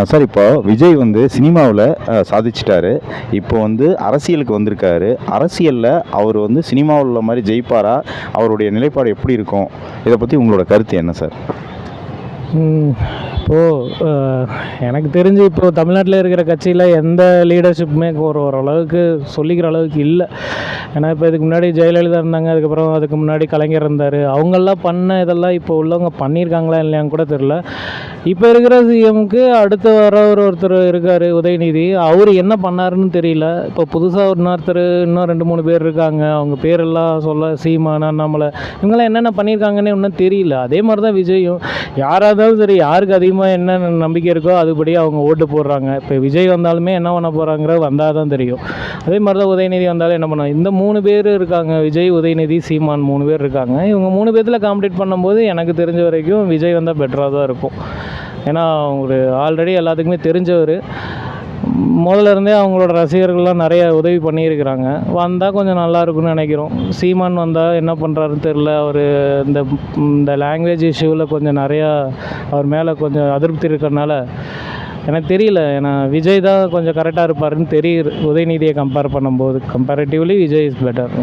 Sir இப்போ விஜய் வந்து சினிமாவில் சாதிச்சிட்டாரு. இப்போ வந்து அரசியலுக்கு வந்திருக்காரு. அரசியலில் அவர் வந்து சினிமாவில் உள்ள மாதிரி ஜெயிப்பாரா? அவருடைய நிலைப்பாடு எப்படி இருக்கும்? இதை பற்றி உங்களோட கருத்து என்ன சார்? இப்போது எனக்கு தெரிஞ்சு இப்போது தமிழ்நாட்டில் இருக்கிற கட்சியில் எந்த லீடர்ஷிப்புமே ஓரளவுக்கு சொல்லிக்கிற அளவுக்கு இல்லை. ஏன்னா இப்போ இதுக்கு முன்னாடி ஜெயலலிதா இருந்தாங்க, அதுக்கு முன்னாடி கலைஞர் இருந்தார். அவங்கெல்லாம் பண்ண இதெல்லாம் இப்போ உள்ளவங்க பண்ணியிருக்காங்களா இல்லையான்னு கூட தெரில. இப்போ இருக்கிற சிஎம்க்கு அடுத்து வர ஒருத்தர் இருக்கார், உதயநிதி. அவர் என்ன பண்ணாருன்னு தெரியல. இப்போ புதுசாக இன்னும் 2-3 பேர் இருக்காங்க. அவங்க பேரெல்லாம் சொல்ல, சீமான், அண்ணாமலை, இவங்கெல்லாம் என்னென்ன பண்ணியிருக்காங்கன்னு இன்னும் தெரியல. அதே மாதிரி தான் விஜயும். யாராவது சரி, யாருக்கு அதிகமாக என்ன நம்பிக்கை இருக்கோ அதுபடி அவங்க ஓட்டு போடுறாங்க. இப்போ விஜய் வந்தாலுமே என்ன பண்ண போகிறாங்கிற வந்தால் தான் தெரியும். அதே மாதிரி தான் உதயநிதி வந்தாலும் என்ன பண்ணுவாங்க. இந்த 3 பேர் இருக்காங்க, விஜய், உதயநிதி, சீமான் 3 பேர் இருக்காங்க. இவங்க 3 பேர்த்தில் காம்படிட் பண்ணும்போது எனக்கு தெரிஞ்ச வரைக்கும் விஜய் வந்தால் பெட்டராக தான் இருக்கும். ஏன்னா ஒரு ஆல்ரெடி எல்லாத்துக்குமே தெரிஞ்சவர். முதல்ல இருந்தே அவங்களோட ரசிகர்கள்லாம் நிறைய உதவி பண்ணியிருக்கிறாங்க. வந்தால் கொஞ்சம் நல்லா இருக்குன்னு நினைக்கிறோம். சீமான் வந்தால் என்ன பண்ணுறாருன்னு தெரில. அவர் இந்த லாங்குவேஜ் இஷ்யூவில் கொஞ்சம் நிறையா அவர் மேலே கொஞ்சம் அதிருப்தி இருக்கிறனால எனக்கு தெரியல. ஏன்னா விஜய் தான் கொஞ்சம் கரெக்டாக இருப்பாருன்னு தெரியுது. உதயநிதியை கம்பேர் பண்ணும்போது கம்பேரிட்டிவ்லி விஜய் இஸ் பெட்டர்.